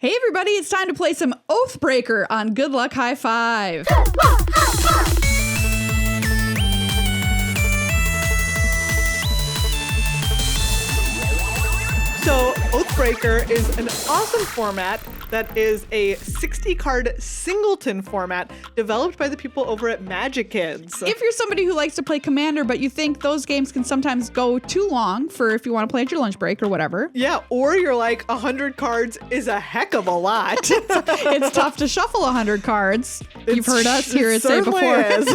Hey everybody, it's time to play some Oathbreaker on Good Luck High Five. So Oathbreaker is an awesome format that is a 60-card singleton format developed by the people over at Magic Kids. If you're somebody who likes to play Commander, but you think those games can sometimes go too long for if you want to play at your lunch break or whatever. Yeah, or you're like, 100 cards is a heck of a lot. It's tough to shuffle 100 cards. You've heard us hear it say before. That's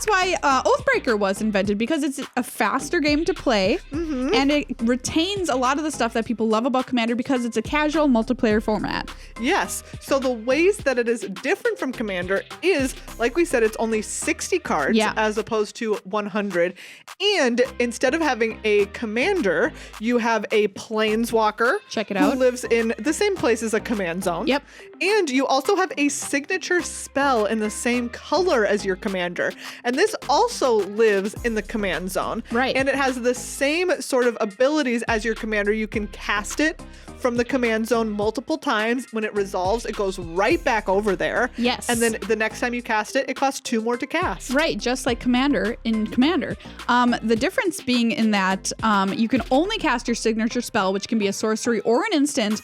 why Oathbreaker was invented, because it's a faster game to play, and it retains a lot of the stuff that people love about Commander because it's a casual multiplayer format. Yes. So the ways that it is different from Commander is, like we said, it's only 60 cards as opposed to 100. And instead of having a Commander, you have a Planeswalker. Check it out. Who lives in the same place as a command zone. Yep. And you also have a signature spell in the same color as your Commander. And this also lives in the command zone. Right. And it has the same sort of abilities as your Commander. You can cast it from the command zone multiple times. When it resolves, it goes right back over there. Yes. And then the next time you cast it, it costs 2 more to cast. Right, just like Commander in Commander. The difference being in that you can only cast your signature spell, which can be a sorcery or an instant,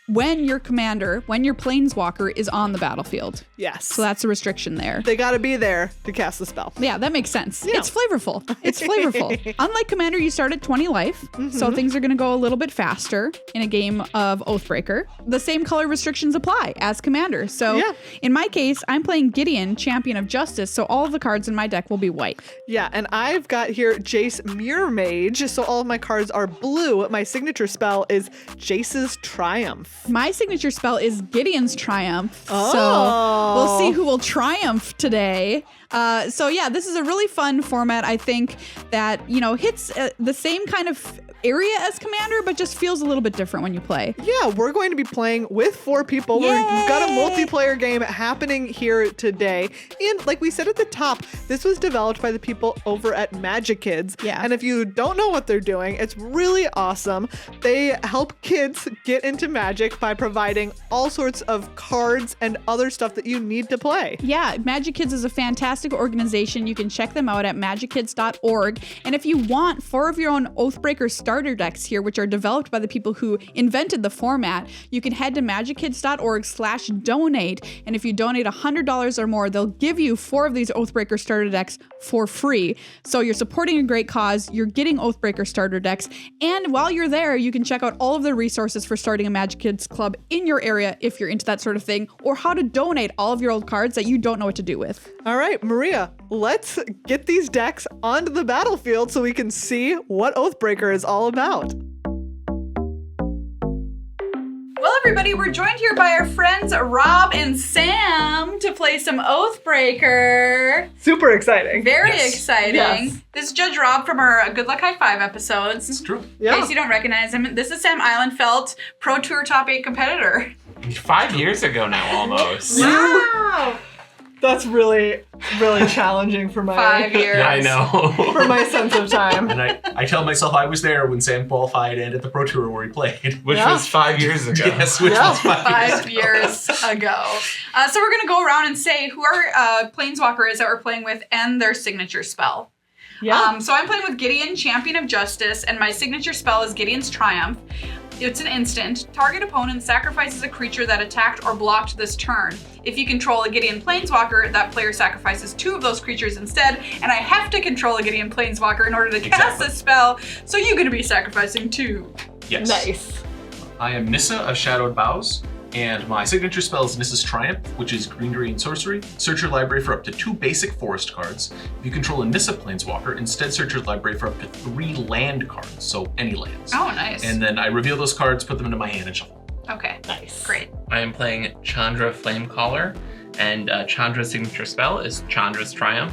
when your Commander, when your Planeswalker is on the battlefield. Yes. So that's a restriction there. They gotta be there to cast the spell. Yeah, that makes sense. Yeah. It's flavorful. It's flavorful. Unlike Commander, you start at 20 life, so things are going to go a little bit faster in a game of Oathbreaker. The same color restrictions apply as Commander. So in my case, I'm playing Gideon, Champion of Justice, so all of the cards in my deck will be white. Yeah, and I've got here Jace Mirror Mage, so all of my cards are blue. My signature spell is Jace's Triumph. My signature spell is Gideon's Triumph. Oh. So we'll see who will triumph today. So yeah, this is a really fun format. I think that, hits the same kind of area as Commander, but just feels a little bit different when you play. Yeah, we're going to be playing with 4 people. Yay! We've got a multiplayer game happening here today. And like we said at the top, this was developed by the people over at Magic Kids. Yeah. And if you don't know what they're doing, it's really awesome. They help kids get into Magic by providing all sorts of cards and other stuff that you need to play. Yeah, Magic Kids is a fantastic organization. You can check them out at magickids.org. And if you want 4 of your own Oathbreaker starter decks here, which are developed by the people who invented the format, you can head to magickids.org/donate. And if you donate $100 or more, they'll give you 4 of these Oathbreaker starter decks for free. So you're supporting a great cause. You're getting Oathbreaker starter decks. And while you're there, you can check out all of the resources for starting a Magic Kids club in your area if you're into that sort of thing, or how to donate all of your old cards that you don't know what to do with. All right, Maria, let's get these decks onto the battlefield so we can see what Oathbreaker is all about. Well, everybody, we're joined here by our friends Rob and Sam to play some Oathbreaker. Super exciting. Very exciting. Yes. This is Judge Rob from our Good Luck High Five episodes. It's true. Yeah. In case you don't recognize him, this is Sam Eilenfeld, Pro Tour Top 8 competitor. 5 years ago now, almost. Wow! That's really, really challenging for my 5 years. Yeah, I know. for my sense of time. And I tell myself I was there when Sam qualified and at the Pro Tour where he played. Which was 5 years ago. Yes, which was 5 years ago. So we're going to go around and say who our Planeswalker is that we're playing with and their signature spell. Yeah. So I'm playing with Gideon, Champion of Justice, and my signature spell is Gideon's Triumph. It's an instant. Target opponent sacrifices a creature that attacked or blocked this turn. If you control a Gideon Planeswalker, that player sacrifices 2 of those creatures instead, and I have to control a Gideon Planeswalker in order to cast this spell, so you're going to be sacrificing 2. Yes. Nice. I am Nissa of Shadowed Boughs, and my signature spell is Nissa's Triumph, which is green sorcery. Search your library for up to 2 basic forest cards. If you control a Nissa Planeswalker, instead search your library for up to 3 land cards, so any lands. Oh, nice. And then I reveal those cards, put them into my hand, and shuffle. Okay. Nice. Great. I am playing Chandra Flamecaller, and Chandra's signature spell is Chandra's Triumph.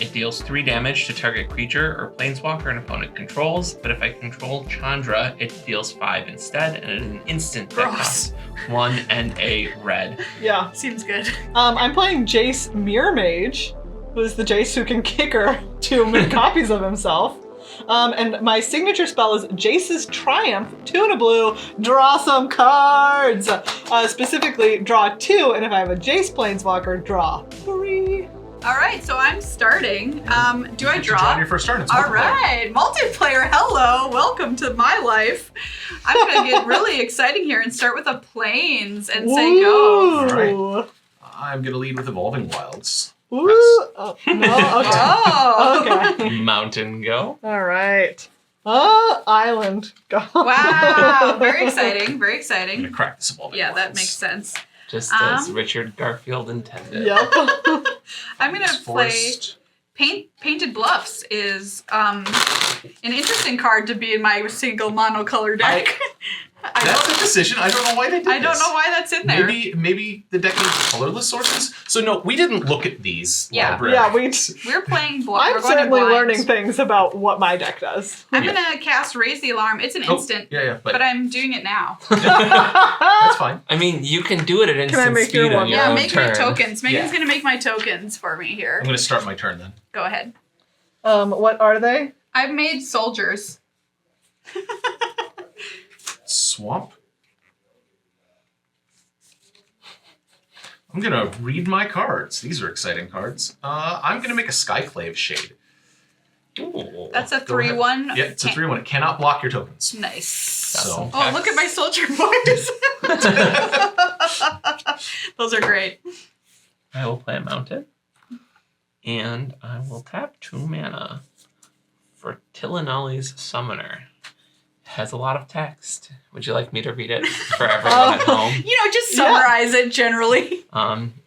It deals 3 damage to target creature or planeswalker an opponent controls, but if I control Chandra, it deals 5 instead, and it is an instant that costs 1 and a red. Yeah. Seems good. I'm playing Jace Mirror Mage, who is the Jace who can kick her to make copies of himself. And my signature spell is Jace's Triumph, 2 and a blue, draw some cards. Specifically, draw 2, and if I have a Jace Planeswalker, draw 3. All right, so I'm starting. Do I draw? Draw your first turn. It's All multiplayer. right, multiplayer. Hello, welcome to my life. I'm gonna get really exciting here and start with a planes and say go. All right. I'm gonna lead with Evolving Wilds. Ooh. Oh, no, okay. Oh. Okay. Mountain go. All right. Island. Go. Wow, very exciting, very I'm exciting. gonna crack this Evolving Yeah, Wilds. that makes sense. Just as Richard Garfield intended. Yep. I'm gonna It's play forced. Painted Bluffs is an interesting card to be in my single monocolor deck. That's a decision. I don't know why they did I don't this. know why that's in there. Maybe the deck needs colorless sources. So no, we didn't look at these Yeah. libraries. Yeah, We're playing I'm certainly learning things about what my deck does. I'm gonna cast Raise the Alarm. It's an instant, Yeah, but I'm doing it now. that's fine. I mean, you can do it at instant I make your speed on one? your Yeah, own make turn. my tokens. Megan's Yeah. gonna make my tokens for me here. I'm gonna start my turn then. Go ahead. What are they? I've made soldiers. Swamp. I'm gonna read my cards. These are exciting cards. I'm gonna make a Skyclave Shade. Ooh. That's a Go ahead. 3/1. Yeah, it's a 3/1. It cannot block your tokens. Nice. So Oh, look at my soldier boys. Those are great. I will play a mountain. And I will tap 2 mana for Tillinolli's Summoner. Has a lot of text. Would you like me to read it for everyone at home? Just summarize it generally.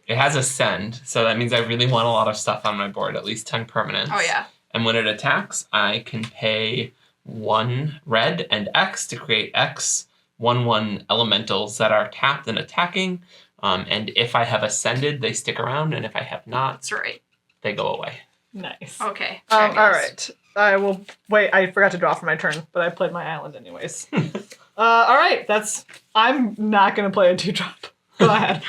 It has Ascend, so that means I really want a lot of stuff on my board, at least 10 permanents. Oh, yeah. And when it attacks, I can pay 1 red and X to create X 1/1 elementals that are tapped and attacking. And if I have Ascended, they stick around, and if I have not, That's right. they go away. Nice. Okay. All right. I will wait. I forgot to draw for my turn, but I played my island anyways. All right. I'm not gonna play a 2-drop. Go ahead.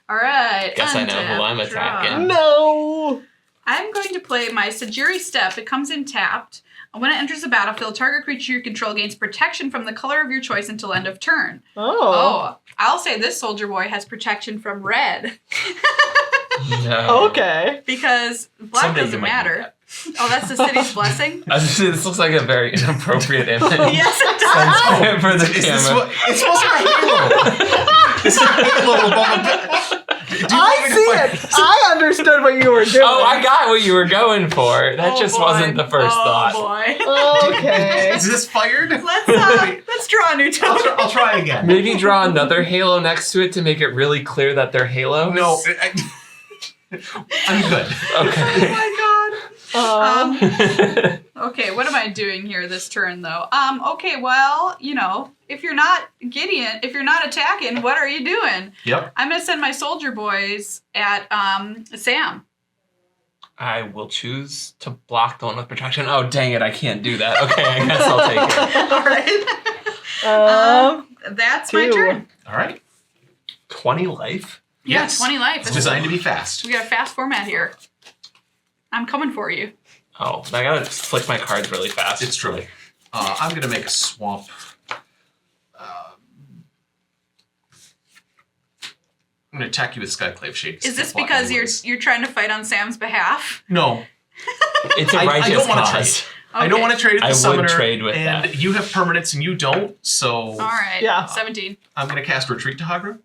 All right. Guess I know who I'm untap, draw. attacking. No. I'm going to play my Sajiri Step. It comes in tapped. When it enters the battlefield, target creature you control gains protection from the color of your choice until end of turn. Oh. I'll say this soldier boy has protection from red. No. Okay. Because black Someday you doesn't might need matter. that. Oh, that's the city's blessing? This looks like a very inappropriate image. Yes, it does. For the Is this camera. what, it's supposed to be Halo. It's a Halo above. I see it. I understood what you were doing. Oh, I got what you were going for. That just wasn't the first thought. Oh, boy. Okay. Is this fired? Let's draw a new token. I'll try again. Maybe draw another halo next to it to make it really clear that they're halos. No, I'm good. Okay. Oh, my God. Okay, what am I doing here this turn, though? Okay, well, if you're not Gideon, if you're not attacking, what are you doing? Yep. I'm going to send my soldier boys at Sam. I will choose to block the one with protection. Oh, dang it, I can't do that. Okay, I guess I'll take it. All right. That's my 2. turn. All right. 20 life? Yeah, Yes. 20 life. It's designed to be fast. We got a fast format here. I'm coming for you. Oh, I gotta flick my cards really fast. It's true. I'm going to make a swamp. I'm going to attack you with Skyclave Shade. Is this because you're trying to fight on Sam's behalf? No. It's a I righteous don't want to cause. trade. I don't want to trade with I the would summoner. trade with and that. you have permanents and you don't, so All right. Yeah. 17. I'm going to cast Retreat to Hagra.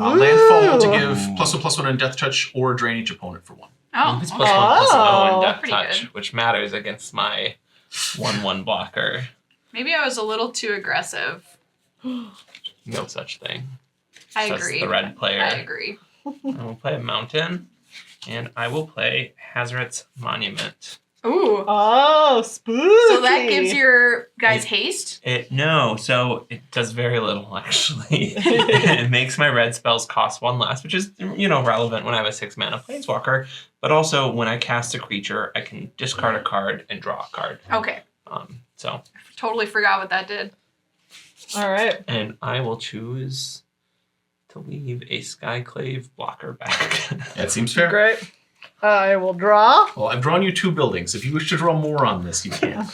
Ooh. Landfall to give +1/+1 on Death Touch or drain each opponent for 1. Oh, It's okay. +1/+0 and Death Pretty Touch, good. which matters against my 1/1 blocker. Maybe I was a little too aggressive. No such thing. I Says agree. the red player. I agree. I will play a mountain, and I will play Hazret's Monument. Ooh. Oh, spooky. So that gives your guys haste? No, so it does very little, actually. It makes my red spells cost 1 less, which is, relevant when I have a 6 mana Planeswalker. But also, when I cast a creature, I can discard a card and draw a card. Okay. So, Totally forgot what that did. All right. and I will choose to leave a Skyclave blocker back. That seems fair. Great. I will draw. Well, I've drawn you 2 buildings. If you wish to draw more on this, you can.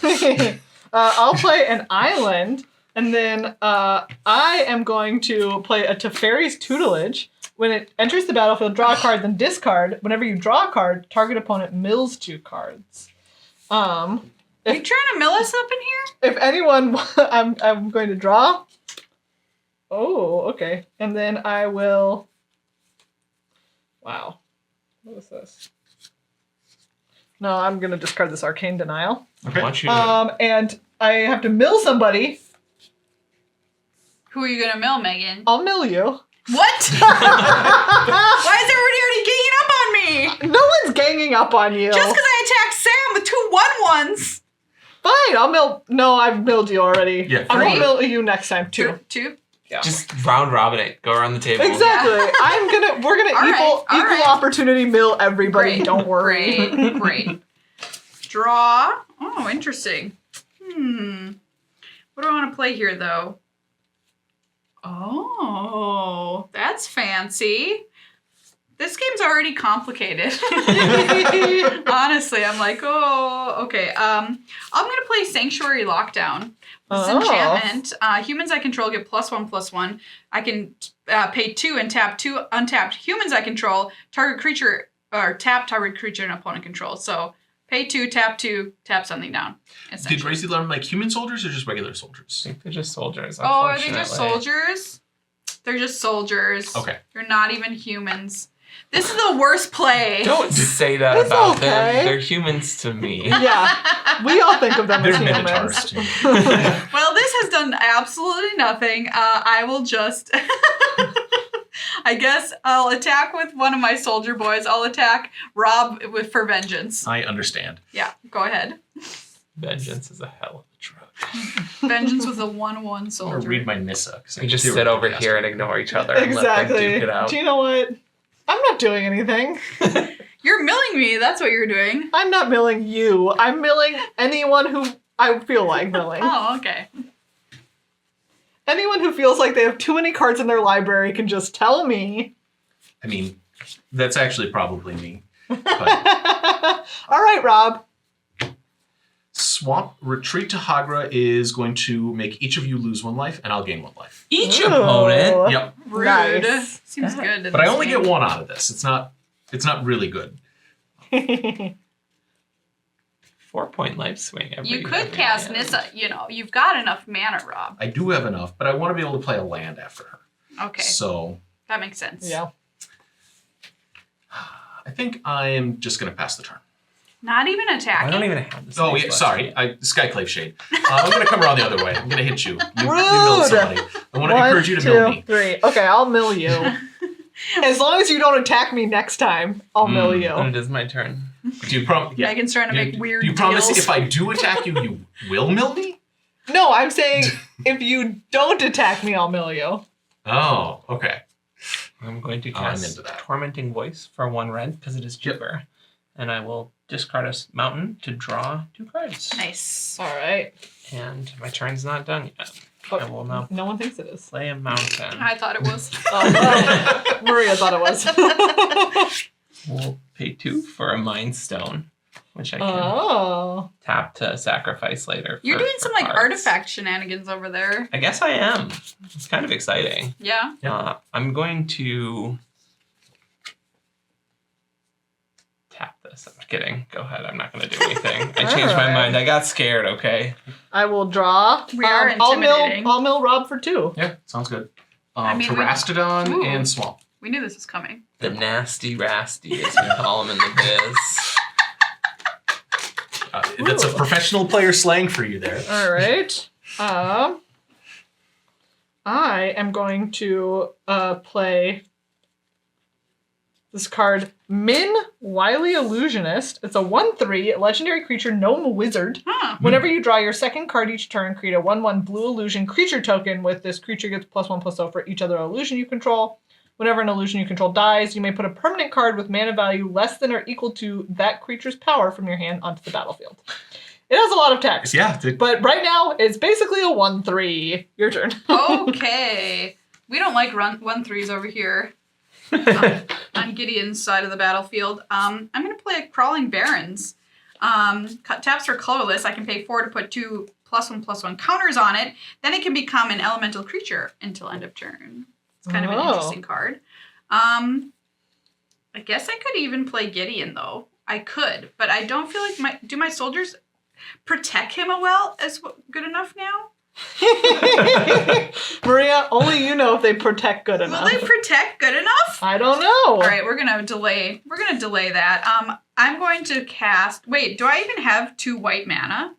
I'll play an island, and then I am going to play a Teferi's Tutelage. When it enters the battlefield, draw a card, then discard. Whenever you draw a card, target opponent mills 2 cards. Are you trying to mill us up in here? If anyone, I'm going to draw. Oh, okay. And then I will. Wow. What is this? No, I'm going to discard this Arcane Denial. Okay. I want you to... And I have to mill somebody. Who are you gonna mill, Megan? I'll mill you. What? Why is everybody already ganging up on me? No one's ganging up on you. Just because I attacked Sam with 2 1/1s. Fine, I'll mill. No, I've milled you already. Yeah, I will three. mill you next time too. 2. Yeah. Just round robin it. Go around the table. Exactly. We're gonna All equal right. opportunity mill everybody. Great. Don't worry. Great. Draw. Oh, interesting. What do I want to play here, though? Oh, that's fancy. This game's already complicated. Honestly, I'm like, oh, okay. I'm gonna play Sanctuary Lockdown. This enchantment. Humans I control get +1/+1. I can pay 2 and tap 2 untapped humans I control. Target creature or tap target creature and opponent control. So pay 2, tap 2, tap something down. Did Gracie learn like human soldiers or just regular I soldiers? think they're just soldiers. Oh, are they just soldiers? They're just soldiers. Okay. They're not even humans. This is the worst play. Don't say that It's about okay. them. They're humans to me. Yeah, we all think of them as They're humans. minotaurs too. Well, this has done absolutely nothing. I will just... I guess I'll attack with one of my soldier boys. I'll attack Rob for vengeance. I understand. Yeah, go ahead. Vengeance is a hell of a drug. Vengeance with a 1/1 I'm gonna soldier. read my Nissa. We just sit over here and ignore each other and let them Exactly. duke it out. Do you know what? I'm not doing anything. You're milling me. That's what you're doing. I'm not milling you. I'm milling anyone who I feel like milling. Oh, okay. Anyone who feels like they have too many cards in their library can just tell me. I mean, that's actually probably me. But All right, Rob. Swamp Retreat to Hagra is going to make each of you lose 1 life, and I'll gain 1 life. Each Ooh. opponent. Yep. Rude. Nice. Seems good. in But I this only game. get 1 out of this. It's not really good. 4-point life swing. You could cast hand. Nissa. You know, you've got enough mana, Rob. I do have enough, but I want to be able to play a land after her. Okay, So that makes sense. Yeah. I think I am just going to pass the turn. Not even I attacking. don't even have this. Oh, yeah, sorry. Skyclave Shade. I'm going to come around the other way. I'm going to hit you. You milled somebody. I want to 1, encourage you to mill 2, me. 3. Okay, I'll mill you. As long as you don't attack me next time, I'll mill And you. it is my turn. Do you promise? Yeah. Megan's trying to make weird Do you promise deals. if I do attack you, you will mill me? No, I'm saying if you don't attack me, I'll mill you. Oh, okay. I'm going to I'm cast into that. Tormenting Voice for 1 red because it is cheaper. And I will discard a mountain to draw 2 cards. Nice. All right. And my turn's not done yet. Oh, I will now no one thinks it is. play a mountain. I thought it was. Oh, Maria thought it was. We'll pay 2 for a Mind Stone, which I can Oh. tap to sacrifice later. You're doing some like cards. artifact shenanigans over there. I guess I am. It's kind of exciting. Yeah. I'm going to tap this. I'm kidding. Go ahead. I'm not going to do anything. I changed my Alright. mind. I got scared, okay? I will draw. We are I'll intimidating. mill Rob for 2. Yeah, sounds good. I mean, we- Terastodon Ooh. and Swamp. We knew this was coming. The nasty rasty, as we call him in the biz. That's a Ooh. professional player slang for you there. All right. I am going to play this card, Min, Wily Illusionist. It's a 1/3 legendary creature, gnome wizard. Huh. Whenever you draw your second card each turn, create a 1/1 blue illusion creature token. With this creature gets +1/+0 for each other illusion you control. Whenever an illusion you control dies, you may put a permanent card with mana value less than or equal to that creature's power from your hand onto the battlefield. It has a lot of text. Yeah. But right now, it's basically a 1/3. Your turn. Okay. We don't like 1/3s over here. on Gideon's side of the battlefield. I'm going to play a Crawling Barrens. Taps for colorless. I can pay 4 to put 2 +1/+1 counters on it. Then it can become an elemental creature until end of turn. It's kind of an interesting card. I guess I could even play Gideon though. I could, but I don't feel like my soldiers protect him good enough now? Maria, only you know if they protect good enough. Will they protect good enough? I don't know. All right, we're gonna delay that. I'm going to cast. Wait, do I even have 2 white mana?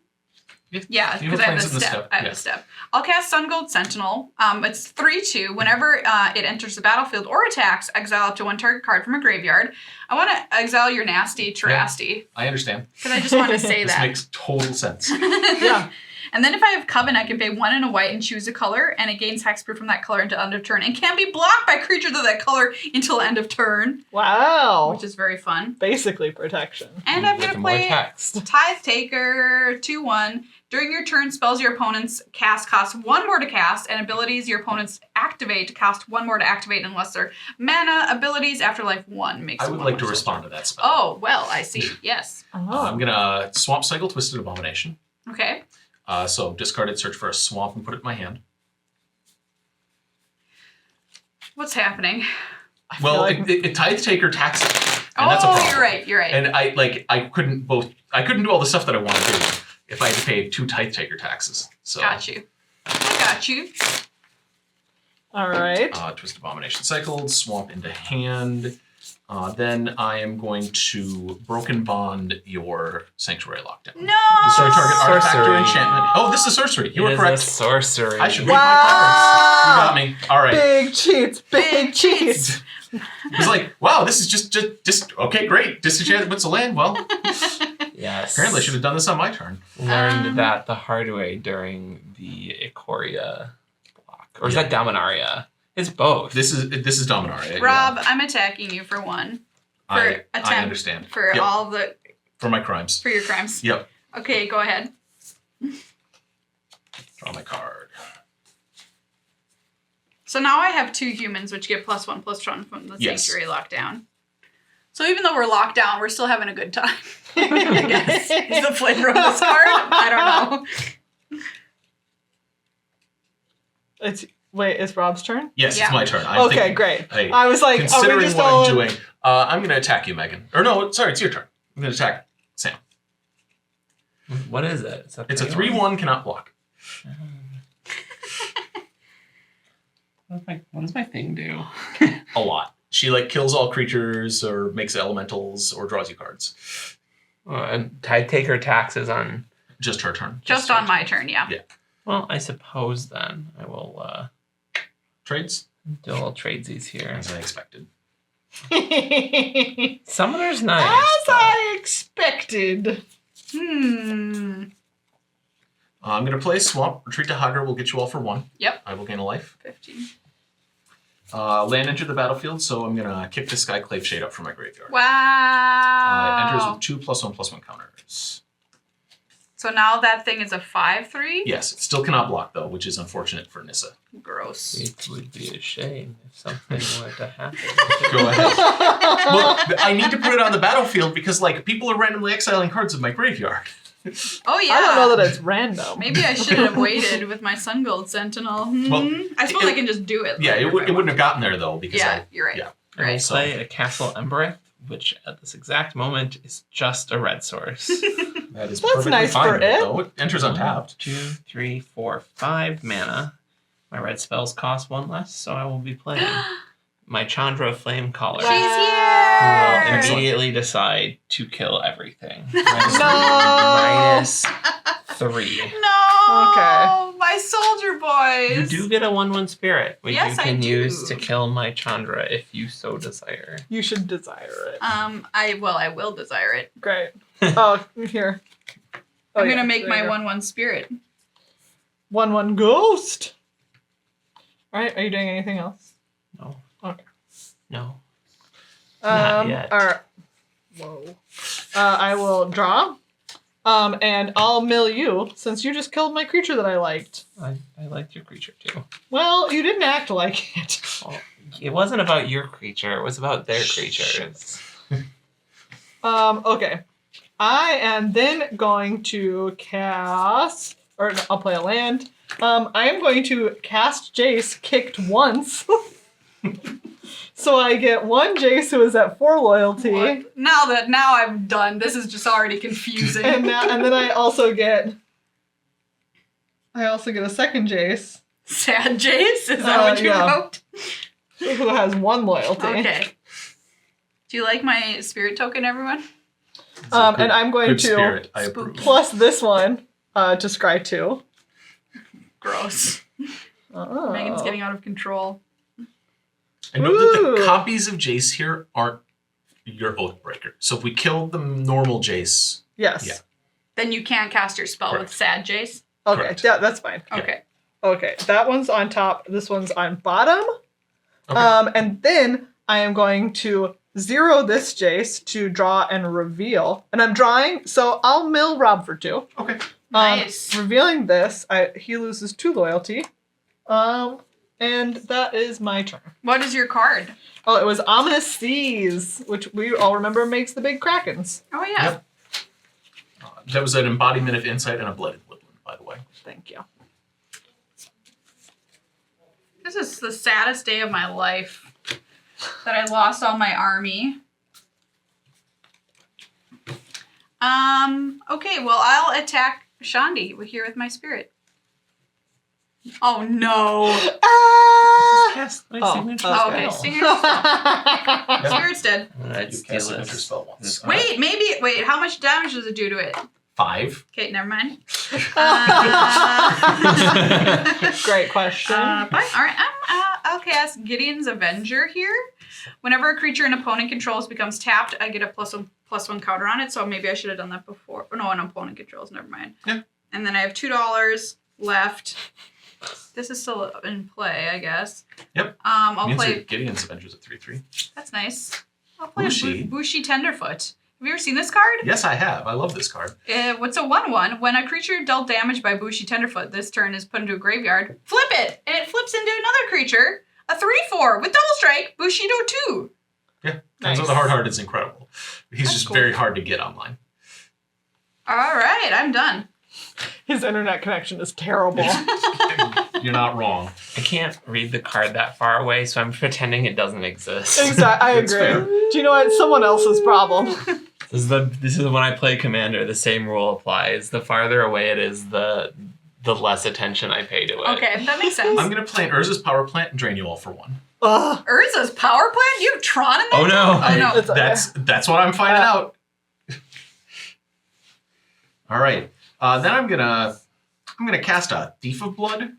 Yeah, because I have a step. I have a step. I'll cast Sun Gold Sentinel. It's 3/2. Whenever it enters the battlefield or attacks, exile up to 1 target card from a graveyard. I want to exile your nasty Trasty. Yeah, I understand. Because I just want to say that. This makes total sense. Yeah. And then if I have Coven, I can pay 1 and a white and choose a color, and it gains hexproof from that color until end of turn, and can't be blocked by creatures of that color until end of turn. Wow. Which is very fun. Basically protection. And I'm going to play Tithe Taker 2/1. During your turn, spells your opponents cast cost 1 more to cast, and abilities your opponents activate cost 1 more to activate unless they're mana. Abilities Afterlife 1 makes I would like to respond to that spell. Oh, well, I see. Yes. I'm going to Swamp Cycle Twisted Abomination. Okay. So discard it, search for a swamp, and put it in my hand. What's happening? Well, like... Tithe Taker taxes. And that's a problem. You're right. And I couldn't do all the stuff that I want to do if I had to pay 2 Tithe Taker taxes. So got you. I got you. All right. Twisted Abomination cycled, swamp into hand. Then I am going to Broken Bond your Sanctuary Lockdown. No! Destroy target artifact or enchantment. Oh, this is sorcery. You were correct. Sorcery. I should read my cards. You got me. All right. Big cheats. Big cheats. It was like, wow, this is just okay, great. Disenchantment puts a land. Well, yes. Apparently I should have done this on my turn. Learned that the hard way during the Ikoria block. Or is that Dominaria? It's both. This is Dominaria. Rob, I'm attacking you for 1. I understand. For all the... For my crimes. For your crimes. Yep. Okay, go ahead. Draw my card. So now I have 2 humans, which get +1/+1 from the Sanctuary Lockdown. So even though we're locked down, we're still having a good time. I guess is the flavor of this card. I don't know. It's Rob's turn? Yes, it's my turn. Okay, great. Hey, I was like, considering are we just what all... I'm doing, I'm going to attack you, Meghan. Or no, sorry, it's your turn. I'm going to attack Sam. What is it? It's a 3/1, cannot block. What does my thing do? A lot. She kills all creatures or makes elementals or draws you cards. And Tide Taker taxes on... Just her turn. Just on my turn, yeah. Yeah. Well, I suppose then I will... Trades? Do a little tradesies here. As I expected. Summoner's nice. As I expected. I'm going to play Swamp. Retreat to Hagar will get you all for 1. Yep. I will gain a life. 15. Land enter the battlefield, so I'm going to kick the Skyclave Shade up from my graveyard. Wow. It enters with 2 +1/+1 counters. So now that thing is a 5/3? Yes, it still cannot block, though, which is unfortunate for Nissa. Gross. It would be a shame if something were to happen. Go ahead. Well, I need to put it on the battlefield because, people are randomly exiling cards in my graveyard. Oh, yeah. I don't know that it's random. Maybe I should have waited with my Sun Gold Sentinel. Well, I suppose I can just do it. Yeah, it wouldn't have gotten there, though, because you're right. Yeah. I will play a Castle Embereth, which at this exact moment is just a red source. That is That's nice fine for it. Though. It enters untapped. 2, 3, 4, 5 mana. My red spells cost 1 less, so I will be playing my Chandra Flamecaller. She's Who here! will immediately decide to kill everything. No! -3. No! Okay. My soldier boys! You do get a 1/1 spirit, which Yes, you I can do. use to kill my Chandra if you so desire. You should desire it. I will desire it. Great. Oh, here. Oh, I'm yeah, gonna make there my you go. 1/1 spirit. 1/1 ghost. All right. Are you doing anything else? No. Okay. No. Not yet. Whoa. I will draw. And I'll mill you since you just killed my creature that I liked. I liked your creature too. Well, you didn't act like it. Oh, It wasn't about your creature. It was about their creatures. Okay. I am then going to cast, or no, I'll play a land. I am going to cast Jace kicked once. So I get one Jace who is at 4 loyalty. What? Now I'm done. This is just already confusing. And then I also get a second Jace. Sad Jace? Is that what you wrote? Who has 1 loyalty. Okay. Do you like my spirit token, everyone? And I'm going good to spirit. I approve. plus this one to scry 2. Gross. Oh. Megan's getting out of control. I know that Ooh. the copies of Jace here aren't your Oathbreaker. So if we kill the normal Jace, Yes. Yeah. Then you can't cast your spell with Sad Jace. Okay. Correct. Yeah, that's fine. Okay. Okay. That one's on top. This one's on bottom. Okay. And then I am going to 0 this Jace to draw and reveal. And I'm drawing, so I'll mill Rob for 2. Okay. Nice. Revealing this, he loses 2 loyalty. And that is my turn. What is your card? Oh, it was Ominous Seas, which we all remember makes the big Krakens. Oh, yeah. Yep. That was an embodiment of insight and a blooded woodland, by the way. Thank you. This is the saddest day of my life. That I lost all my army. Okay, well, I'll attack Shandi here with my spirit. Oh, no. Cast my Oh, signature oh, Okay, spell. Spirit's dead. Let's You do cast signature this. spell once. Wait, how much damage does it do to it? 5. Okay, never mind. Great question. Fine. All right, I'll cast Gideon's Avenger here. Whenever a creature an opponent controls becomes tapped, I get a +1/+1 counter on it. So maybe I should have done that before. Oh, no, an opponent controls. Never mind. Yeah. And then I have $2 left. This is still in play, I guess. Yep. I'll Means play. that Gideon's Avengers at 3/3. That's nice. I'll play Bushi. Bushi Tenderfoot. Have you ever seen this card? Yes, I have. I love this card. What's a 1/1? When a creature dealt damage by Bushi Tenderfoot this turn is put into a graveyard, flip it, and it flips into another creature. A 3/4 with double strike, Bushido 2. Yeah. Nice. Turns out the hard heart is incredible. He's That's just cool. very hard to get online. All right, I'm done. His internet connection is terrible. You're not wrong. I can't read the card that far away, so I'm pretending it doesn't exist. Exactly. I That's agree. fair. Do you know what? It's someone else's problem. This is when I play Commander. The same rule applies. The farther away it is, the less attention I pay to it. Okay, that makes sense. I'm going to play an Urza's Power Plant and drain you all for 1. Ugh. Urza's power plant? You have Tron in that? Oh no! Oh no. It's okay. That's what I'm finding out. All right. Then I'm gonna cast a Thief of Blood.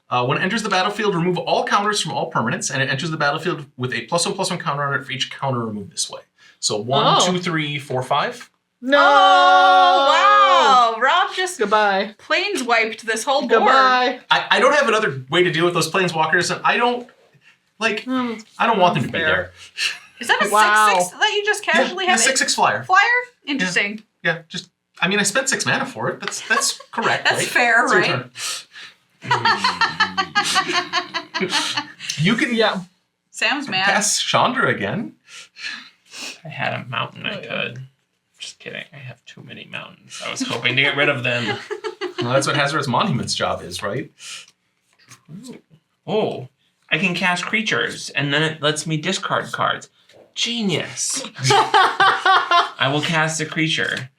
When it enters the battlefield, remove all counters from all permanents, and it enters the battlefield with a +1/+1 counter on it for each counter removed this way. So 1, 2, 3, 4, 5. No. Oh, wow. Rob just Goodbye. planes wiped this whole board. Goodbye. I don't have another way to deal with those planeswalkers, and I don't want them to be Fair. there. Is that a Wow. 6/6 that you just casually Yeah, have? 6/6 flyer. Flyer? Interesting. Yeah, just I mean I spent 6 mana for it. That's correct. That's right? fair, It's your right? turn. You can Sam's mad. cast Chandra again. I had a mountain I could. Just kidding. I have too many mountains. I was hoping to get rid of them. Well, that's what Hazard's Monument's job is, right? Oh, I can cast creatures, and then it lets me discard cards. Genius. I will cast a creature.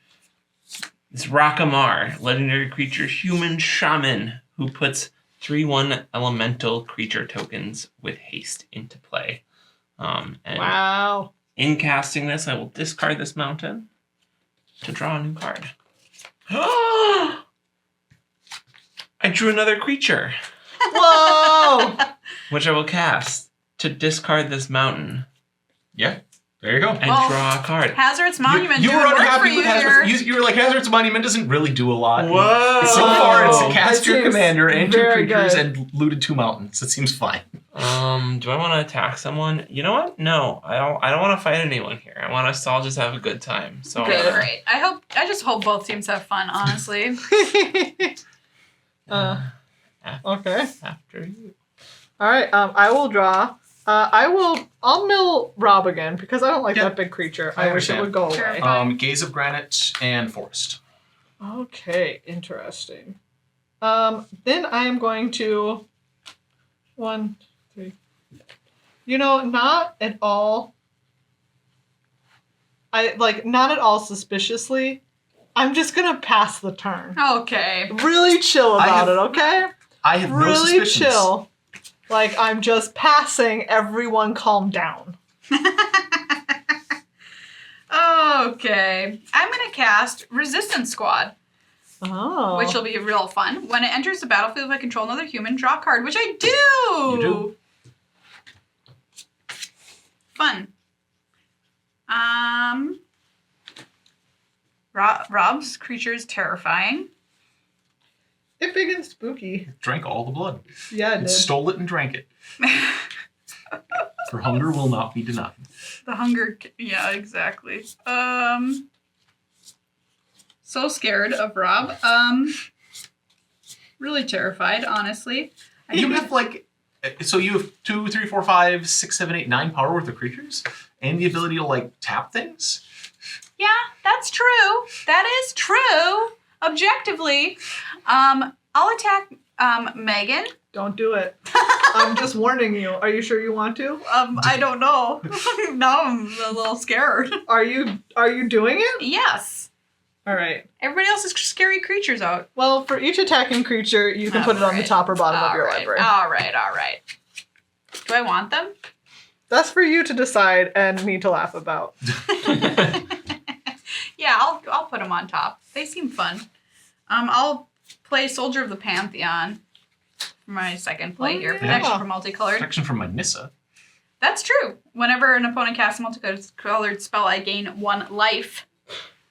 It's Rakamar, legendary creature, human shaman, who puts 3/1 elemental creature tokens with haste into play. And Wow. in casting this, I will discard this mountain to draw a new card. I drew another creature, Whoa. which I will cast to discard this mountain Yeah. There you go. and Well, draw a card. Hazard's Monument You doing were work for unhappy you with here. Hazard's. You were like, Hazard's Monument doesn't really do a lot. Whoa! So far, it's Oh. cast That your seems commander and 2 very creatures good. and looted 2 mountains. It seems fine. Do I want to attack someone? You know what? No, I don't want to fight anyone here. I want us to all just have a good time. So Good, great. I just hope both teams have fun, honestly. Okay. after you. All right. I will draw I'll mill Rob again because I don't like that big creature. I wish it would go away. Terrifying. Gaze of Granite and Forest. Okay, interesting. Then I am going to 1, 3. Not at all. Not at all suspiciously. I'm just gonna pass the turn. Okay. Really chill about it, okay? I have no Really suspicions. chill. I'm just passing. Everyone, calm down. Okay. I'm gonna cast Resistance Squad, Oh. which will be real fun. When it enters the battlefield, if I control another human, draw a card, which I do. You do. Fun. Rob's creature is terrifying. It's big and spooky. Drank all the blood. Yeah, it It did. stole it and drank it. For hunger will not be denied. The hunger. Yeah, exactly. So scared of Rob. Really terrified, honestly. You have so you have 2, 3, 4, 5, 6, 7, 8, 9 power worth of creatures, and the ability to tap things. Yeah, that's true. That is true. Objectively. I'll attack Meghan. Don't do it. I'm just warning you. Are you sure you want to? I don't know. Now I'm a little scared. Are you doing it? Yes. All right. Everybody else's scary creatures out. Well, for each attacking creature, you can put it on the Alright. top or bottom of your Alright, library. Alright. Do I want them? That's for you to decide and me to laugh about. Yeah, I'll put them on top. They seem fun. I'll play Soldier of the Pantheon for my second play here. yeah. Protection for multicolored. Protection from my Nissa. That's true. Whenever an opponent casts a multicolored spell, I gain 1 life.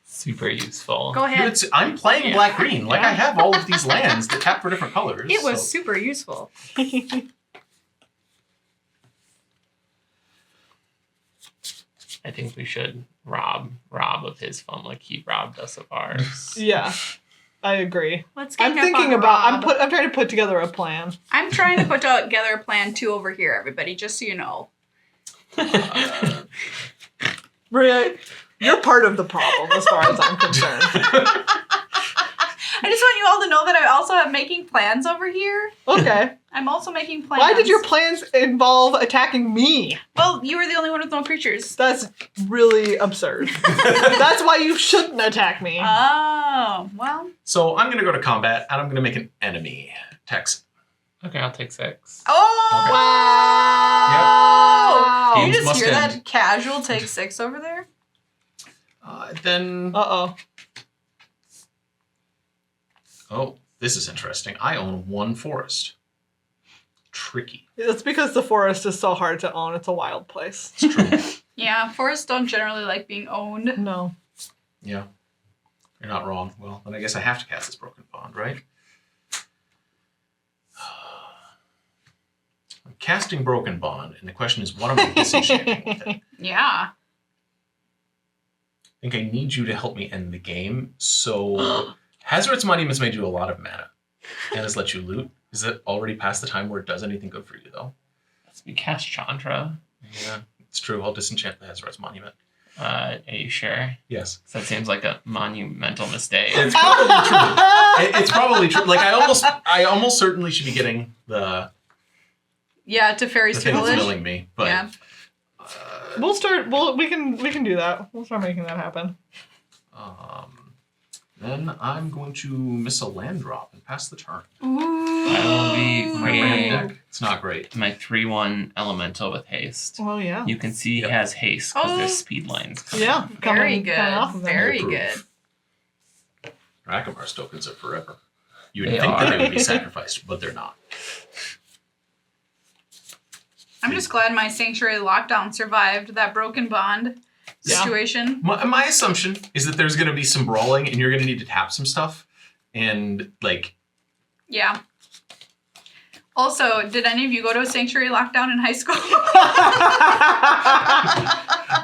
Super useful. Go ahead. I'm playing Yeah. black-green. I have all of these lands that tap for different colors. It was so- super useful. I think we should rob of his fun like he robbed us of ours. Yeah, I agree. Let's I'm thinking about. I'm trying to put together a plan. I'm trying to put together a plan 2 over here, everybody, just so you know. Maria, you're part of the problem as far as I'm concerned. I just want you all to know that I also am making plans over here. Okay. I'm also making plans. Why did your plans involve attacking me? Well, you were the only one with no creatures. That's really absurd. That's why you shouldn't attack me. Oh, well. So I'm going to go to combat, and I'm going to make an enemy. Tex. Okay, I'll take 6. Oh! Wow. Do you Games just must hear end. that casual take 6 over there? Then... Uh-oh. Oh, this is interesting. I own 1 forest. Tricky. It's because the forest is so hard to own. It's a wild place. It's true. Yeah, forests don't generally like being owned. No. Yeah. You're not wrong. Well, then I guess I have to cast this Broken Bond, right? I'm casting Broken Bond, and the question is, what am I disenchanting with it? Yeah. I think I need you to help me end the game. So, Hazoret's Monument has made you a lot of mana, and has let you loot. Is it already past the time where it does anything good for you, though? We cast Chandra. Yeah, it's true. I'll disenchant the Hazoret's Monument. Are you sure? Yes. 'Cause that seems like a monumental mistake. It's probably true. It's probably true. I almost certainly should be getting the Yeah, to Fairy's thing that's Tutelage. milling me, but Yeah. We can do that. We'll start making that happen. Then I'm going to miss a land drop and pass the turn. Ooh. I will be My creating ramp deck. It's not great. my 3/1 elemental with haste. Well, yeah. You can see Yep. he has haste because Oh. there's speed lines coming. Yeah. Very coming off of good. them. Very Approve. good. Rakamar's tokens are forever. You would They think that are. they would be sacrificed, but they're not. I'm just glad my Sanctuary Lockdown survived that Broken Bond Yeah. situation. My assumption is that there's going to be some brawling, and you're going to need to tap some stuff, and Yeah. Also, did any of you go to a Sanctuary Lockdown in high school?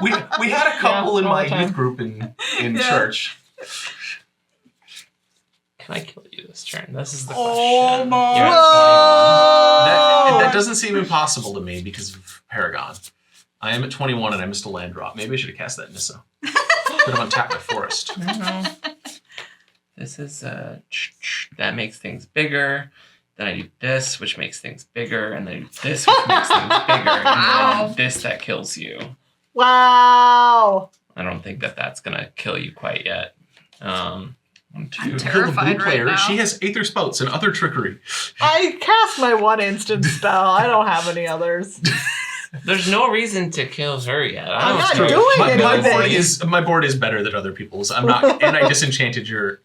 we had a couple in all my the time. youth group in Yeah. church. Can I kill you this turn? This is the Oh question. my You're at That doesn't seem impossible to me because of Paragon. I am at 21 and I missed a land drop. Maybe I should have cast that Nissa. Could have untapped my forest. 21. No. This is that makes things bigger. Then I do this, which makes things bigger, and then I do this, which makes things bigger, and then this that kills you. Wow. I don't think that's gonna kill you quite yet. 1, 2. I'm Kill the terrified blue right player. now. She has Aether Spouts and other trickery. I cast my 1 instant spell. I don't have any others. There's no reason to kill her yet. I I'm don't not see- doing My anything. board is better than other people's. I'm not, and I disenchanted your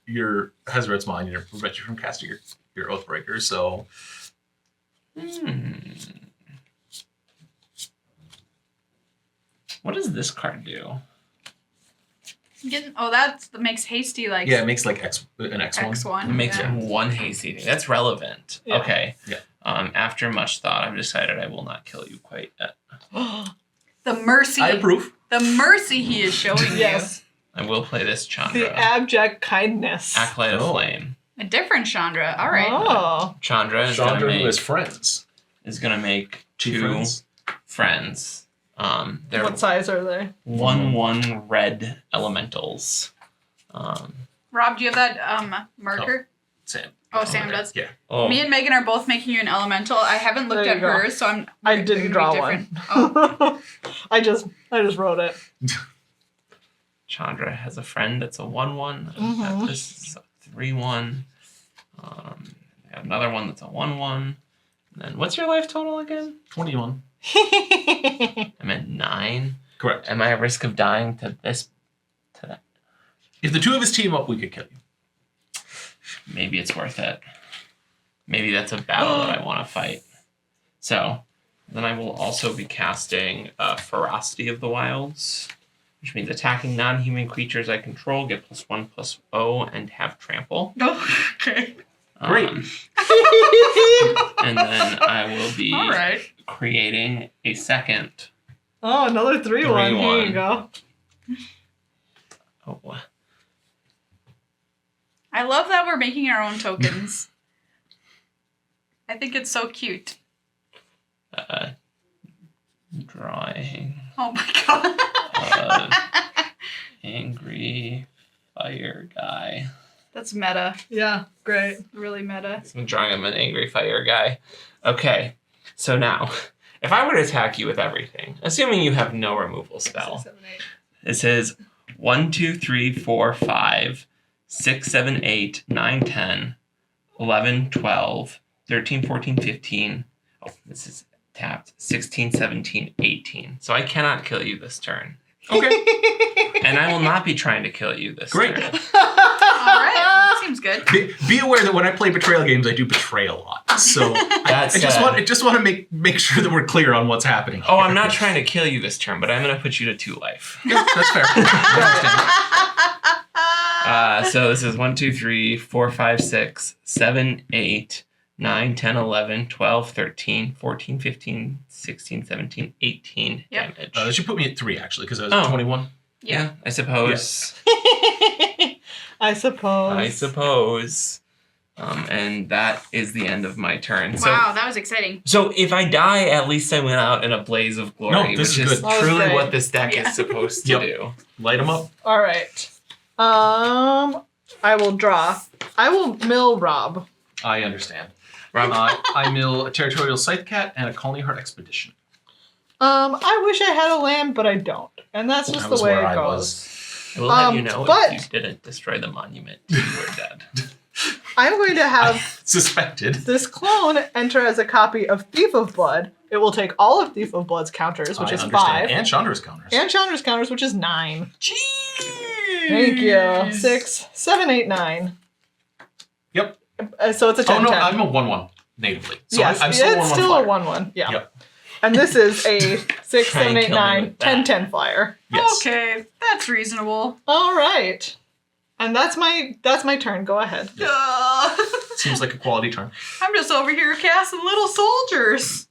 Hezret's Monument to prevent you from casting your Oathbreaker. So What does this card do? That makes hasty like yeah, it makes like an X1. X1. It makes yeah. one hasty thing. That's relevant. Yeah. Okay. Yeah. After much thought, I've decided I will not kill you quite yet. The mercy. I approve. The mercy he is showing Yes. I will play this Chandra. The abject kindness. Acolyte of Flame. you. A different Chandra. All right. Oh. Chandra is Chandra gonna who make has friends. two friends. They're What size are they? 1/1 red elementals. Rob, do you have that marker? Sam. Oh, Sam does. Yeah. Oh, Me and Megan are both making you an elemental. I haven't looked There at you go. hers, so I'm. I they're didn't gonna be draw different. one. Oh. I just wrote it. Chandra has a friend that's a 1/1. Mhm. This is a 3/1. I have another one that's a 1/1. And then what's your life total again? 21. I'm at 9. Correct. Am I at risk of dying to this? To that? If the two of us team up, we could kill you. Maybe it's worth it. Maybe that's a battle that I want to fight. So then I will also be casting Ferocity of the Wilds, which means attacking non-human creatures I control get +1/+0 and have trample. Okay. Great. And then I will be All right. creating a second. Oh, another 3/1. Here 3/1. you go. Oh, I love that we're making our own tokens. I think it's so cute. drawing Oh my god. angry fire guy. That's meta. Yeah, great. Really meta. I'm drawing him an angry fire guy. Okay, so now, if I were to attack you with everything, assuming you have no removal spell, 6, 7, 8. it says 1, 2, 3, 4, 5, 6, 7, 8, 9, 10, 11, 12, 13, 14, 15. Oh, this is tapped. 16, 17, 18. So I cannot kill you this turn. Okay. And I will not be trying to kill you this Great. turn. All right. Seems good. Be aware that when I play betrayal games, I do betray a lot. So I just want to make sure that we're clear on what's happening. Oh, here. I'm not trying to kill you this turn, but I'm going to put you to 2 life. Yeah, that's fair. I understand. So this is 1, 2, 3, 4, 5, 6, 7, 8, 9, 10, 11, 12, 13, 14, 15, 16, 17, 18 Yep. damage. That should put me at 3, actually, because I was Oh. at 21. Yeah, I suppose. I suppose. And that is the end of my turn. Wow, that was exciting. So if I die, at least I went out in a blaze of glory, No, this which is is good. That was truly great. what this deck Yeah. is supposed to Yep. do. Light them up. All right. I will draw. I will mill Rob. I understand. Rob, I mill a Territorial Scythe Cat and a Colony Heart Expedition. I wish I had a land, but I don't. And that's just That the was way where it I goes. was. I will have you know but- if you didn't destroy the monument, you were dead. I'm going to have Suspected. this clone enter as a copy of Thief of Blood. It will take all of Thief of Blood's counters, which I is understand. 5. And Chandra's counters. And Chandra's counters, which is 9. Jeez. Thank you. 6, 7, 8, 9. Yep. So it's a 10. Oh, no, 10. I'm a 1/1 natively. So yes, I'm still it's 1/1 still flyer. a 1/1. Yeah. Yep. And this is a 6, Try and 7, 8, kill me 9, with 10, that. 10 flyer. Yes. Okay, that's reasonable. All right. And that's my turn. Go ahead. Seems like a quality turn. I'm just over here casting little soldiers.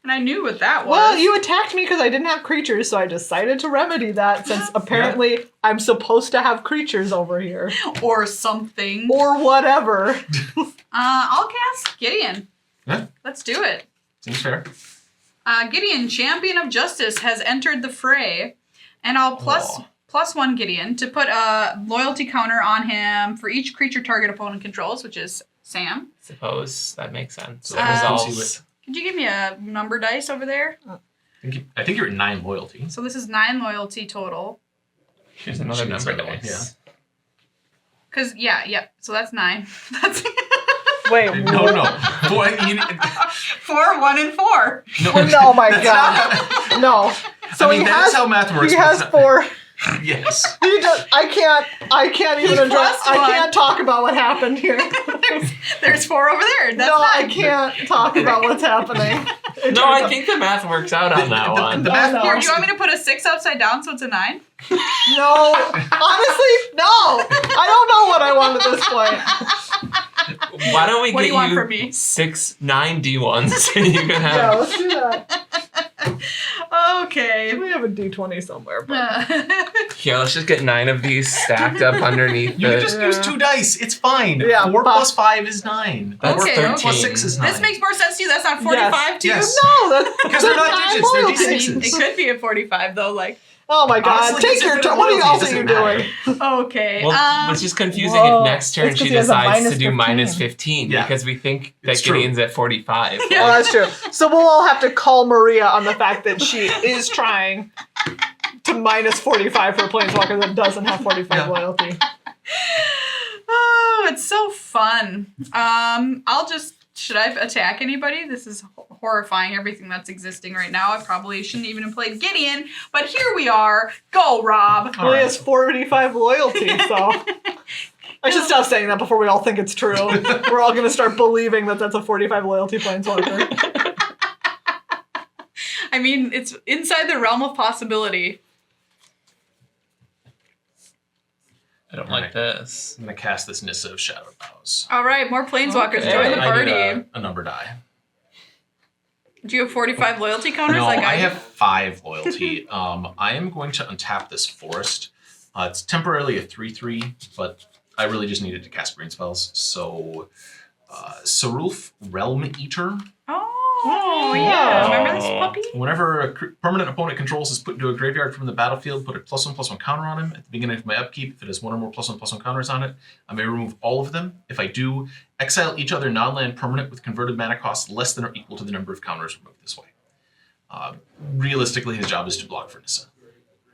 And I knew what that was. Well, you attacked me because I didn't have creatures, so I decided to remedy that since apparently I'm supposed to have creatures over here. Or something. Or whatever. I'll cast Gideon. Yeah. Let's do it. Seems fair. Gideon, Champion of Justice, has entered the fray. And I'll plus one Gideon to put a loyalty counter on him for each creature target opponent controls, which is Sam. Suppose that makes sense. Could you give me a number dice over there? I think you're at 9 loyalty. So this is 9 loyalty total. Here's another number dice. Because, so that's 9. That's Wait, No. 4, 1, and 4. No, oh my god. No. So that's how math works. He has 4. Yes. I can't even address. I can't talk about what happened here. There's 4 over there. That's I can't talk about what's happening. No, I think the math works out on that one. The math Here, do you want me to put a 6 upside down so it's a 9? No. Honestly, no. I don't know what I want at this point. Why don't we What do get you want from me? 6, 9 D1s and you can have... Yeah, let's do that. Okay. We have a D20 somewhere. But... Here, let's just get 9 of these stacked up underneath You can just use 2 dice. It's fine. Yeah, 4 plus 5 is 9. That's 13. Plus 6 is 9. This makes more sense to you. That's not 45 to you? Yes. No, that's Because they're not nine digits, they're loyalties. D6s. It could be a 45 though, like. Oh my god, Honestly, take your it's turn. What else are doesn't you matter. doing? Okay. Well, which is confusing Whoa. if next turn It's 'cause she he has a decides to do -15. -15 Yeah. because we think that It's true. Gideon's at 45. Oh, that's true. So we'll all have to call Maria on the fact that she is trying to -45 for a planeswalker that doesn't have 45 loyalty. Oh, it's so fun. Should I attack anybody? This is horrifying, everything that's existing right now. I probably shouldn't even have played Gideon, but here we are. Go, Rob. Well, he has 45 loyalty, so... I should stop saying that before we all think it's true. We're all going to start believing that that's a 45 loyalty planeswalker. I mean, it's inside the realm of possibility. I don't like this. I'm going to cast this Nissa of Shadowed Boughs. All right, more planeswalkers. Okay. Join the I party. need a number die. Do you have 45 loyalty counters? No, like I have 5 loyalty. I am going to untap this forest. It's temporarily a 3/3, but I really just needed to cast green spells. So, Sarulf Realm Eater. Oh, yeah. Remember this puppy? Whenever a permanent opponent controls is put into a graveyard from the battlefield, put a +1/+1 counter on him. At the beginning of my upkeep, if it has 1 or more +1/+1 counters on it, I may remove all of them. If I do, exile each other non-land permanent with converted mana costs less than or equal to the number of counters removed this way. Realistically, his job is to block for Nissa.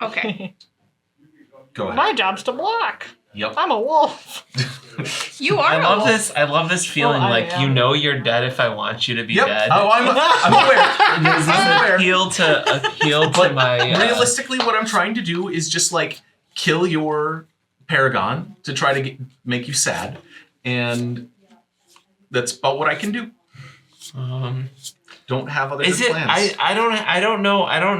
Okay. Go ahead. My job's to block. Yep. I'm a wolf. You are I love a wolf. this. I love this feeling I like am. you know you're dead if I want you to be dead. Oh, I'm aware. Does I'm this aware. appeal to my Realistically, what I'm trying to do is just like kill your Paragon to try to make you sad, and that's about what I can do. Don't have other Is good it? plans. I don't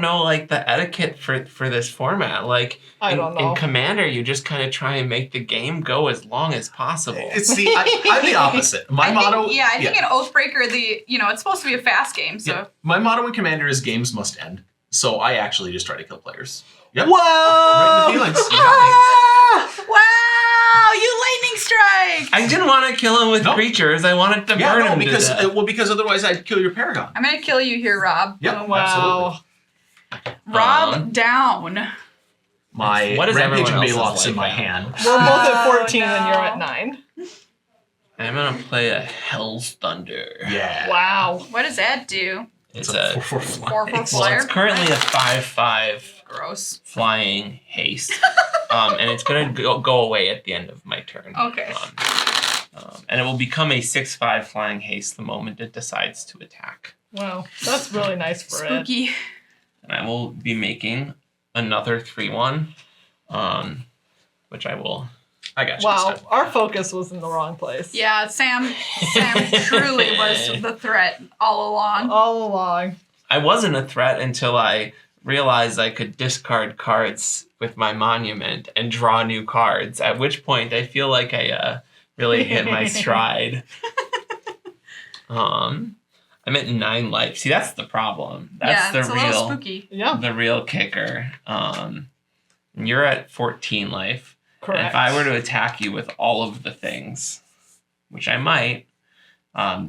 know like the etiquette for this format. Like I don't know. in Commander, you just kind of try and make the game go as long as possible. I'm the opposite. My motto. I think in Oathbreaker, it's supposed to be a fast game, so. Yeah. My motto in Commander is games must end. So I actually just try to kill players. Yep. Whoa! Right in the feelings. Wow! You lightning strike! I didn't want to kill him with creatures. I wanted to burn him because to death. because otherwise I'd kill your Paragon. I'm gonna kill you here, Rob. Yep. Wow. Absolutely. Rob down. My What is Rampage everyone and else's Balef's in my life hand. We're both at Oh, 14 and you're no. at 9. I'm gonna play a Hell's Thunder. Yeah. Wow. What does that do? It's a a 4/4 fly. 4/4 well, flyer? it's currently a 5/5 Gross. flying haste, and it's gonna go away at the end of my turn. Okay. And it will become a 6/5 flying haste the moment it decides to attack. Wow. That's really nice for it. Spooky. And I will be making another 3/1, which I will. I got you. Wow. this time. Our focus was in the wrong place. Yeah, Sam truly was the threat all along. All along. I wasn't a threat until I realized I could discard cards with my monument and draw new cards, at which point I feel like I really hit my stride. I'm at 9 life. See, that's the problem. That's it's the a little spooky. Yeah. the real kicker. You're at 14 life. Correct. And if I were to attack you with all of the things, which I might,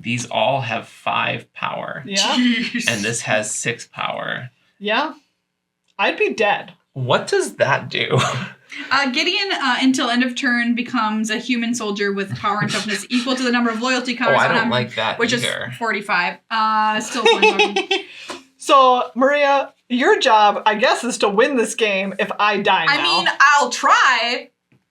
these all have 5 power. Yeah. Jeez. And this has 6 power. Yeah. I'd be dead. What does that do? Gideon, until end of turn, becomes a human soldier with power and toughness equal to the number of loyalty counters I on don't him, like that which either. is 45. Still Planeswalker. So, Maria, your job, I guess, is to win this game if I die now. I mean, I'll try.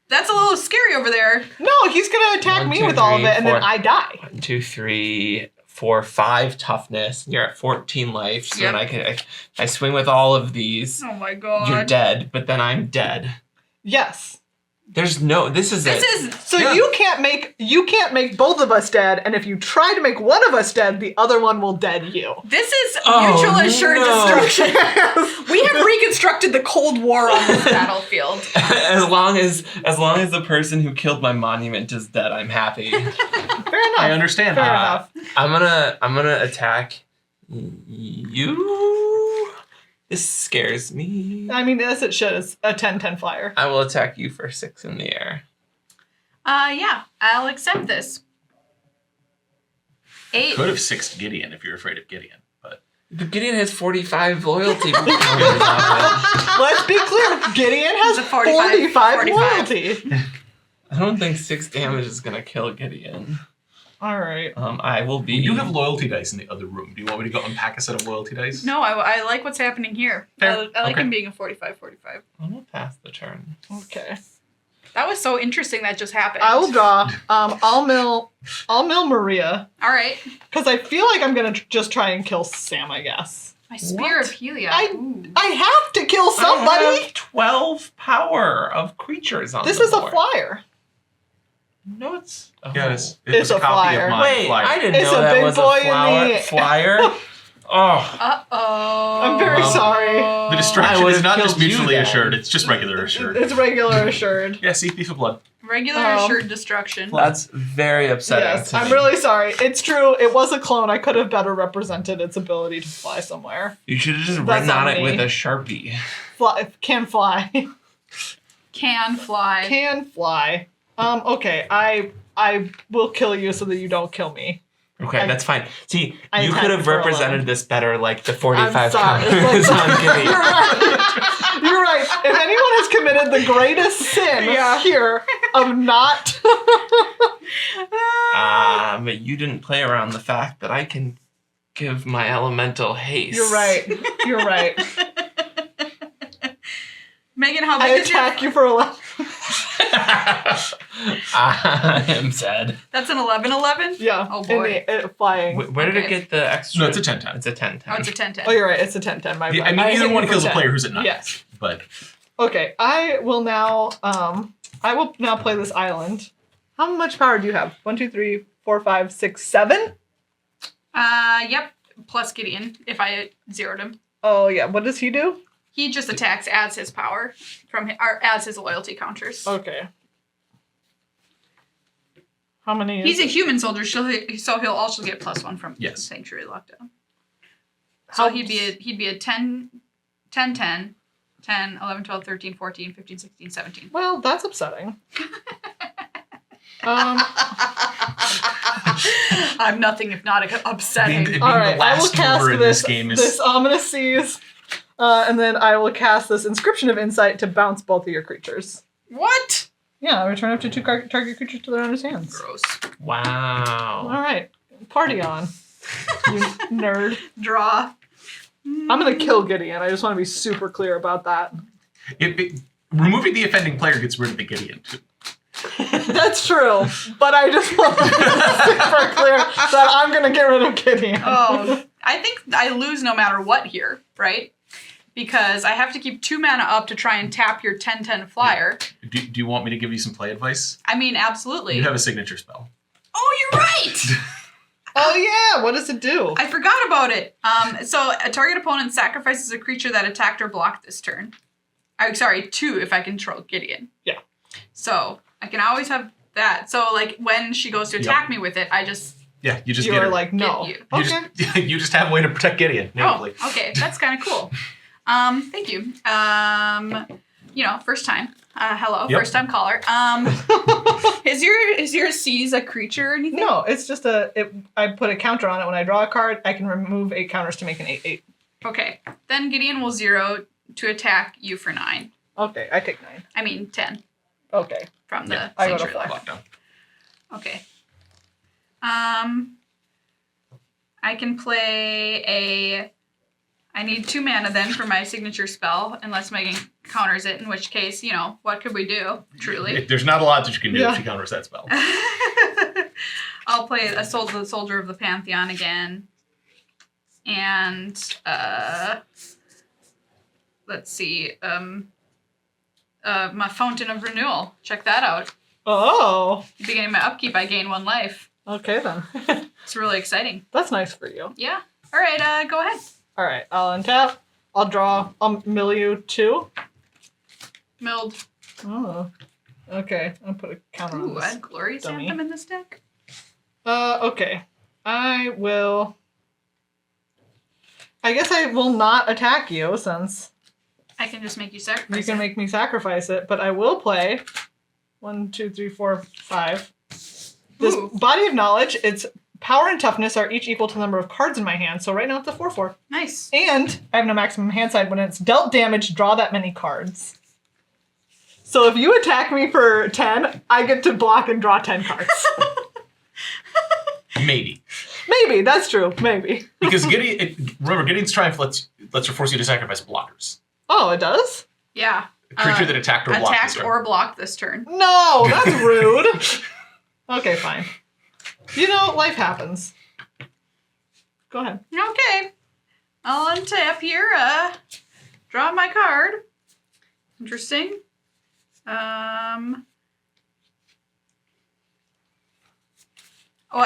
That's a little scary over there. No, he's going to attack 1, me 2, with all of 3, it, and 4. then I die. 1, 2, 3, 4, 5 toughness. You're at 14 life. So Yep. then I swing with all of these. Oh my god. You're dead, but then I'm dead. Yes. There's no. This is it. So Yeah. you can't make both of us dead, and if you try to make one of us dead, the other one will dead you. This is Oh, mutual assured no. destruction. We have reconstructed the Cold War on this battlefield. as long as the person who killed my monument is dead, I'm happy. Fair enough. I understand. Fair enough. I'm gonna attack you. This scares me. I mean, as it should. It's a 10-10 flyer. I will attack you for 6 in the air. Yeah, I'll accept this. 8. Could have 6'd Gideon if you're afraid of Gideon, but But Gideon has 45 loyalty. Let's be clear. Gideon has It's a 45 loyalty. I don't think 6 damage is gonna kill Gideon. All right. I will be. we do have loyalty dice in the other room. Do you want me to go unpack a set of loyalty dice? No, I like what's happening here. Fair. I like Okay. him being a 45-45. I'm gonna pass the turn. Okay. That was so interesting that just happened. I will draw. I'll mill Maria All right. because I feel like I'm gonna just try and kill Sam. I guess. My Spear What? of Helia. I have to kill I somebody. have 12 power of creatures on This the is a board. flyer. No, it's. Oh. Yes, it It's was a a copy flyer. of my Wait, flyer. I didn't It's know a that big was boy a in the- flyer. Oh. Uh-oh. I'm very sorry. The I distraction would've is not just killed you mutually then. assured; it's just regular assured. It's regular assured. Yeah, see, Thief of Blood. Regular Oh. assured destruction. That's very upsetting. Yes, to I'm me. really sorry. It's true. It was a clone. I could have better represented its ability to fly somewhere. You should have just That's written on on it me. with a Sharpie. Can fly. Can fly. Can fly. Okay. I will kill you so that you don't kill me. Okay, that's fine. See, I you attacked could have for represented 11. this better, like the 45 I'm sorry. counters on Gideon. You're right. You're right. If anyone has committed the greatest sin here of not. But you didn't play around the fact that I can give my elemental haste. You're right. You're right. Meghan, how I big is attack your... you for 11. I am sad. That's an 11-11? Yeah. Oh, boy. Flying. Where did it Okay. get the extra? No, it's a 10-10. It's a 10-10. Oh, it's a 10-10. Oh, you're right. It's a 10-10. My Yeah, I bad. mean, either hit one you for kills a 10. player who's at 9. Yes. But Okay. I will now play this island. How much power do you have? 1, 2, 3, 4, 5, 6, 7? Yep. Plus Gideon, if I zeroed him. Oh yeah. What does he do? He just attacks, adds his power or adds his loyalty counters. Okay. How many? He's a human soldier, so he'll also get +1 from Yes. Sanctuary Lockdown. So How- he'd be a 10, 10, 10, 10, 11, 12, 13, 14, 15, 16, 17. Well, that's upsetting. I'm nothing if not upsetting. being All the right. I will last cast mover in this. this game is This ominous seas, and then I will cast this inscription of insight to bounce both of your creatures. What? Yeah, return up to 2 target creatures to their owner's hands. Gross. Wow. All right, party on, you nerd. Draw. I'm gonna kill Gideon. I just want to be super clear about that. removing the offending player gets rid of the Gideon. That's true, but I just want to be super clear that I'm gonna get rid of Gideon. Oh, I think I lose no matter what here, right? Because I have to keep 2 mana up to try and tap your 10/10 flyer. Do you want me to give you some play advice? I mean, absolutely. You have a signature spell. Oh, you're right! Oh yeah, what does it do? I forgot about it. So a target opponent sacrifices a creature that attacked or blocked this turn. I'm sorry, 2 if I control Gideon. Yeah. So I can always have that. So like when she goes to attack me with it, I just Yeah, you just You get were her. like, no. You. Okay. You just have a way to protect Gideon. natively. Oh, okay. That's kind of cool. Thank you. First time. Hello, Yep. first time caller. Is your Seize a creature or anything? No, it's just I put a counter on it. When I draw a card, I can remove 8 counters to make an 8/8. Okay. Then Gideon will 0 to attack you for 9. Okay, I take 9. I mean 10 Okay. from the I go to Sanctuary 4. Life. Lockdown. Okay. I can play I need 2 mana then for my signature spell, unless Meghan counters it, in which case, what could we do, truly? There's not a lot that you can do Yeah. if she counters that spell. I'll play the Soldier of the Pantheon again. And, let's see, my Fountain of Renewal. Check that out. Oh. Beginning my upkeep, I gain 1 life. Okay then. It's really exciting. That's nice for you. Yeah. All right, go ahead. All right, I'll untap. I'll draw. I'll mill you 2. Milled. Oh. Okay, I'll put a counter on Ooh, this. I had Glorious dummy. Anthem in this deck. Okay. I guess I will not attack you since I can just make you sacrifice. you can make me sacrifice it, but I will play 1, 2, 3, 4, 5. This Ooh. Body of Knowledge, its power and toughness are each equal to the number of cards in my hand, so right now it's a 4/4. Nice. And I have no maximum hand side. When it's dealt damage, draw that many cards. So if you attack me for 10, I get to block and draw 10 cards. Maybe. Maybe, that's true. Maybe. Because remember, Gideon's Triumph lets force you to sacrifice blockers. Oh, it does? Yeah. A creature that attacked or blocked this Attacked turn. or blocked this turn. No, that's rude. Okay, fine. Life happens. Go ahead. Okay. I'll untap here. Draw my card. Interesting. At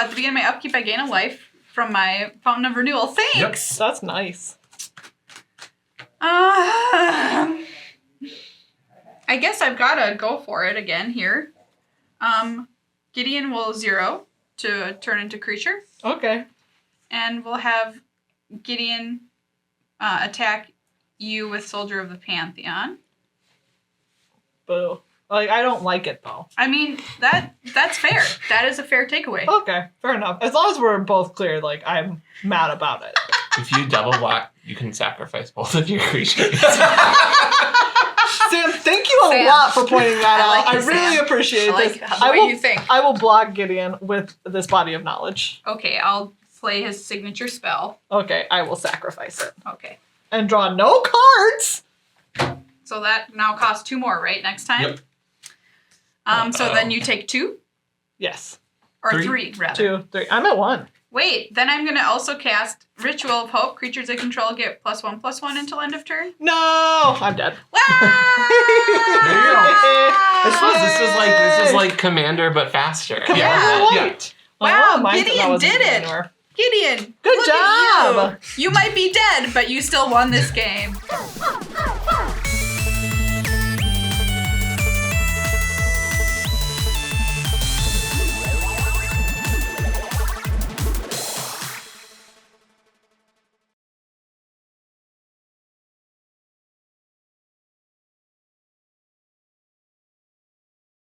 the beginning of my upkeep, I gain a life from my Fountain of Renewal. Thanks. That's nice. I guess I've got to go for it again here. Gideon will 0 to turn into creature. Okay. And we'll have Gideon attack you with Soldier of the Pantheon. Boo. I don't like it, though. I mean, that's fair. That is a fair takeaway. Okay, fair enough. As long as we're both clear, I'm mad about it. If you double block, you can sacrifice both of your creatures. Sam, thank you a Sam. lot for pointing that I like out. you, I really Sam. appreciate I like this. the way you think. I will block Gideon with this Body of Knowledge. Okay, I'll play his signature spell. Okay, I will sacrifice it. Okay. And draw no cards! So that now costs 2 more, right? Next time? Yep. So then you take 2? Yes. Or 3. 3, rather. 2, 3. I'm at 1. Wait, then I'm going to also cast Ritual of Hope. Creatures I control get +1/+1 until end of turn. No! I'm dead. Wow! This was like Commander but faster. Yeah. White. Wow, Oh, mine Gideon wasn't did it. anywhere. Gideon, Good look job. at you. You might be dead, but you still won this game.